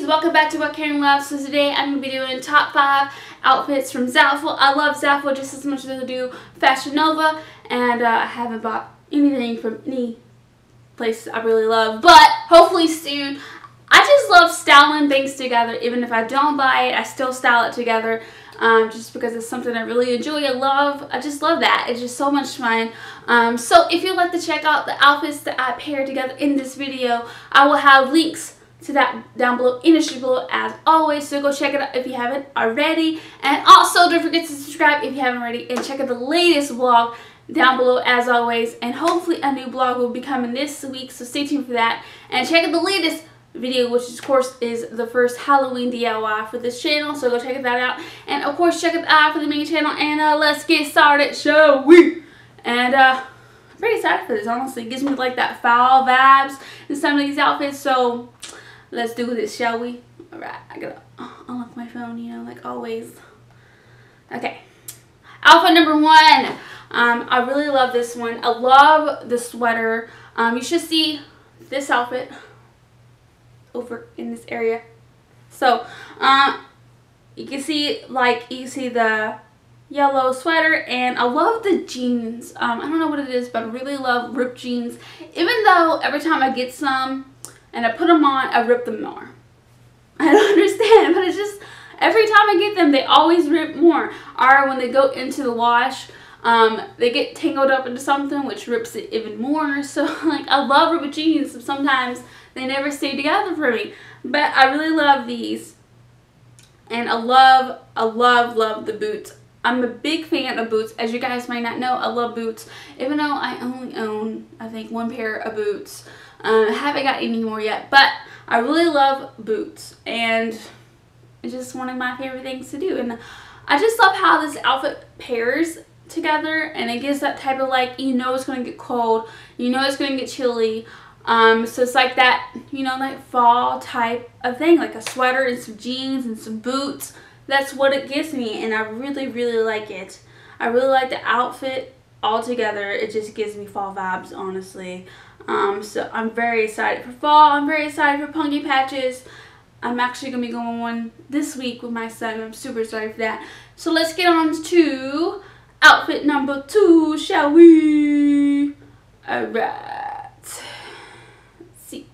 welcome back to WhatKarenLoves. So today I'm going to be doing top 5 outfits from Zaful. I love Zaful just as much as I do Fashion Nova, and I haven't bought anything from any place I really love, but hopefully soon. I just love styling things together. Even if I don't buy it, I still style it together just because it's something I really enjoy. I just love that. It's just so much fun. So if you'd like to check out the outfits that I paired together in this video, I will have links to that down below in the description below as always, so go check it out if you haven't already, and also don't forget to subscribe if you haven't already, and check out the latest vlog down below as always, and hopefully a new vlog will be coming this week, so stay tuned for that. And check out the latest video, which of course is the first Halloween DIY for this channel, so go check that out. And of course check out the eye for the main channel, and let's get started, shall we? And I'm pretty excited for this, honestly. It gives me like that fall vibes in some of these outfits, so let's do this, shall we? Alright, I gotta unlock my phone, you know, like always. Okay. Outfit number 1. I really love this one. I love the sweater. You should see this outfit over in this area. So, you can see, the yellow sweater, and I love the jeans. I don't know what it is, but I really love ripped jeans. Even though every time I get some and I put them on, I rip them more. I don't understand, but it's just every time I get them, they always rip more. Or when they go into the wash, they get tangled up into something, which rips it even more. So, like, I love ripped jeans, but sometimes they never stay together for me. But I really love these. And I love the boots. I'm a big fan of boots. As you guys might not know, I love boots. Even though I only own, I think, 1 pair of boots. I haven't got any more yet, but I really love boots, and it's just one of my favorite things to do. And I just love how this outfit pairs together, and it gives that type of, like, you know it's going to get cold, you know it's going to get chilly, so it's like that, you know, like fall type of thing, like a sweater and some jeans and some boots. That's what it gives me, and I really like it. I really like the outfit all together. It just gives me fall vibes, honestly. So I'm very excited for fall. I'm very excited for pumpkin patches. I'm actually going to be going one this week with my son. I'm super excited for that. So let's get on to outfit number 2, shall we? Alright. Let's see.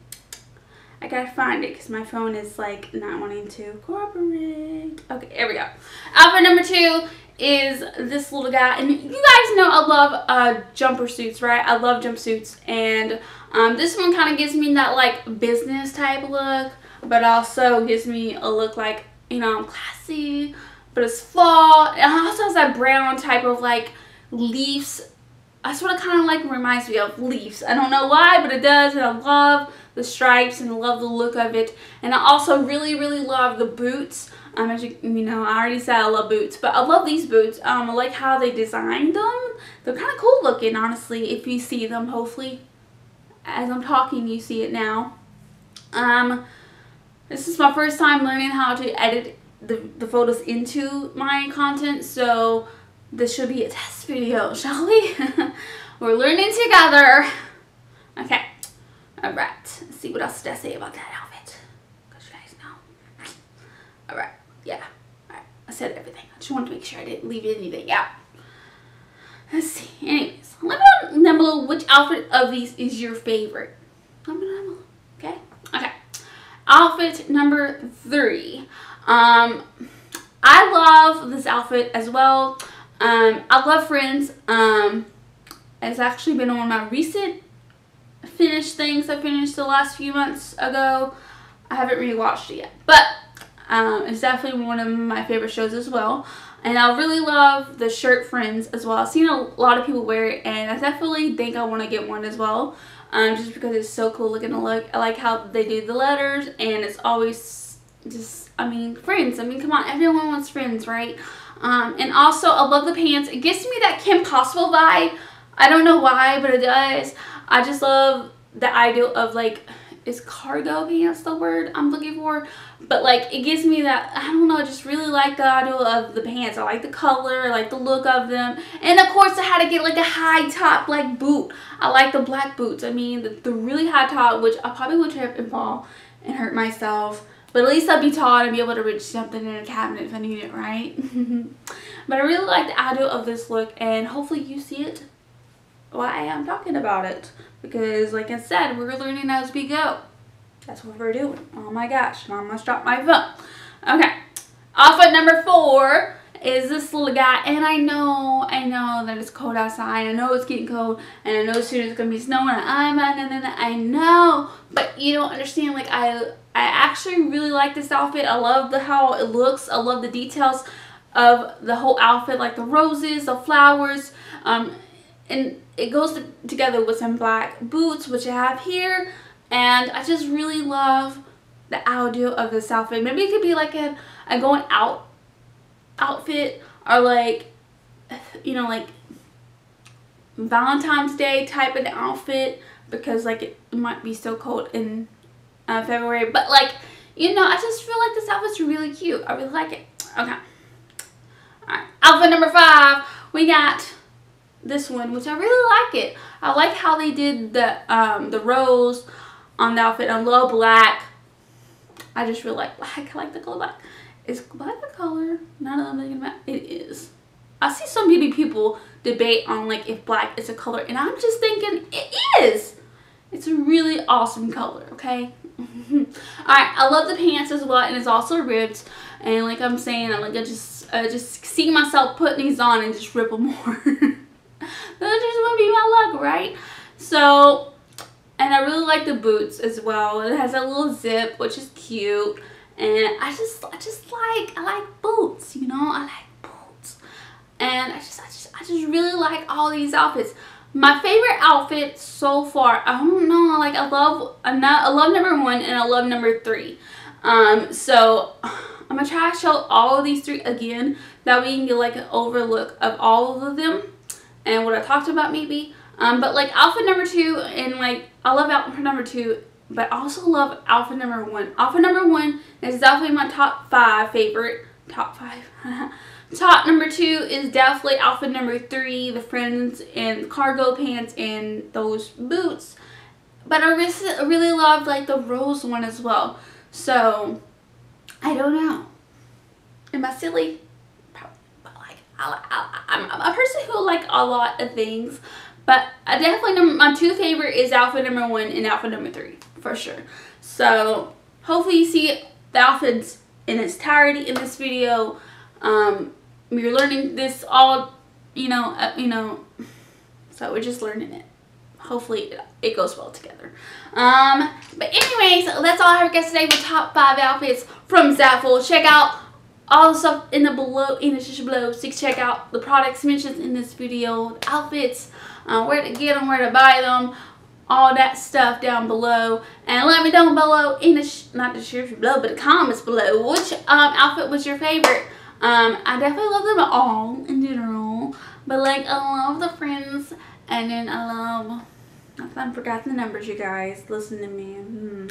I gotta find it because my phone is like not wanting to cooperate. Okay, here we go. Outfit number 2 is this little guy, and you guys know I love jumper suits, right? I love jumpsuits, and this one kind of gives me that like business type look, but also gives me a look like, you know, I'm classy, but it's fall. It also has that brown type of like leaves. That's what it kind of like reminds me of, leaves. I don't know why, but it does, and I love the stripes and I love the look of it. And I also really love the boots. As you know, I already said I love boots, but I love these boots. I like how they designed them. They're kind of cool looking, honestly, if you see them. Hopefully, as I'm talking, you see it now. This is my first time learning how to edit the photos into my content, so this should be a test video, shall we? We're learning together. Okay. Alright. Let's see what else did I say about that outfit. Because you guys know. Alright. Yeah. Alright. I said everything. I just wanted to make sure I didn't leave anything out. Let's see. Anyways. Let me know down below which outfit of these is your favorite. Let me know down below. Okay? Okay. Outfit number 3. I love this outfit as well. I love Friends. It's actually been one of my recent finished things I finished the last few months ago. I haven't rewatched it yet, but it's definitely one of my favorite shows as well. And I really love the shirt Friends as well. I've seen a lot of people wear it, and I definitely think I want to get one as well, just because it's so cool looking to look. I like how they do the letters, and it's always just, I mean, Friends. I mean, come on, everyone wants Friends, right? And also, I love the pants. It gives me that Kim Possible vibe. I don't know why, but it does. I just love the idea of, like, is cargo pants the word I'm looking for? But, like, it gives me that, I don't know, I just really like the idea of the pants. I like the color, I like the look of them. And, of course, I had to get, like, a high top, like, boot. I like the black boots. I mean, the really high top, which I probably would trip and fall and hurt myself. But at least I'll be tall and be able to reach something in a cabinet if I need it, right? But I really like the idea of this look, and hopefully you see it while I am talking about it. Because like I said, we're learning as we go. That's what we're doing. Oh my gosh, I almost dropped my phone. Okay, outfit number 4 is this little guy, and I know that it's cold outside. I know it's getting cold, and I know soon it's gonna be snowing. I know, but you don't understand. Like I actually really like this outfit. I love how it looks. I love the details of the whole outfit, like the roses, the flowers, and it goes together with some black boots, which I have here, and I just really love the idea of this outfit. Maybe it could be like a going out outfit, or like, you know, like Valentine's Day type of outfit, because like it might be so cold in February. But like, you know, I just feel like this outfit's really cute. I really like it. Okay. Alright. Outfit number 5. We got this one, which I really like it. I like how they did the rose on the outfit. I love black. I just really like black. I like the color black. Is black a color? None of them thinking about it is. I see so many people debate on like if black is a color, and I'm just thinking it is. It's a really awesome color, okay? Alright, I love the pants as well, and it's also ribbed. And like I'm saying, I just see myself putting these on and just rip them more. That just want to be my look, right? So, and I really like the boots as well. It has a little zip, which is cute. And I like boots, you know. I like boots, and I just really like all these outfits. My favorite outfit so far, I don't know, like I love number 1 and I love number 3. So I'm gonna try to show all of these 3 again, that we can get like an overlook of all of them and what I talked about maybe. But like outfit number 2, and like I love outfit number 2. But I also love outfit number 1. Outfit number 1 is definitely my top 5 favorite. Top 5. Top number 2 is definitely outfit number 3. The friends and cargo pants and those boots. But I really love like the rose one as well. So, I don't know. Am I silly? Probably. But like, I'm a person who like a lot of things. But I definitely, my 2 favorite is outfit number 1 and outfit number 3. For sure. So hopefully you see the outfits in its entirety in this video. You're learning this all, you know, so we're just learning it. Hopefully it goes well together. But anyways, that's all I have for guys today with top 5 outfits from Zaful. Check out all the stuff in the description below, so you can check out the products mentioned in this video, the outfits, where to get them, where to buy them, all that stuff down below. And let me down below in the not the description below, but the comments below, which outfit was your favorite. I definitely love them all in general, but like I love the friends, and then I forgot the numbers, you guys. Listen to me.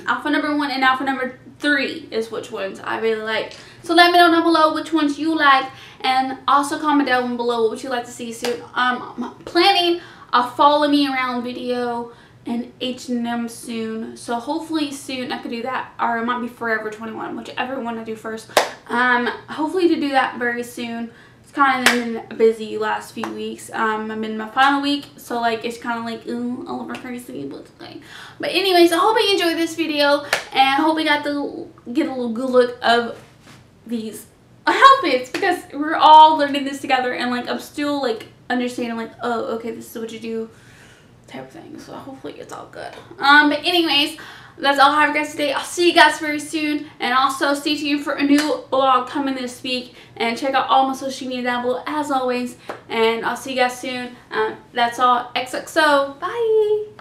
Outfit number 1 and outfit number 3 is which ones I really like. So let me know down below which ones you like, and also comment down below what would you like to see soon. I'm planning a follow me around video and H&M soon, so hopefully soon I could do that, or it might be Forever 21, whichever one I do first. Hopefully to do that very soon. It's kind of been busy last few weeks. I'm in my final week, so like it's kind of like all over crazy, but okay. But anyways, I hope you enjoyed this video, and I hope you got to get a little good look of these outfits, because we're all learning this together, and like I'm still like understanding like, oh okay, this is what you do type of thing. So hopefully it's all good. But anyways, that's all I have for guys today. I'll see you guys very soon, and also stay tuned for a new vlog coming this week, and check out all my social media down below as always, and I'll see you guys soon. That's all. XOXO. Bye.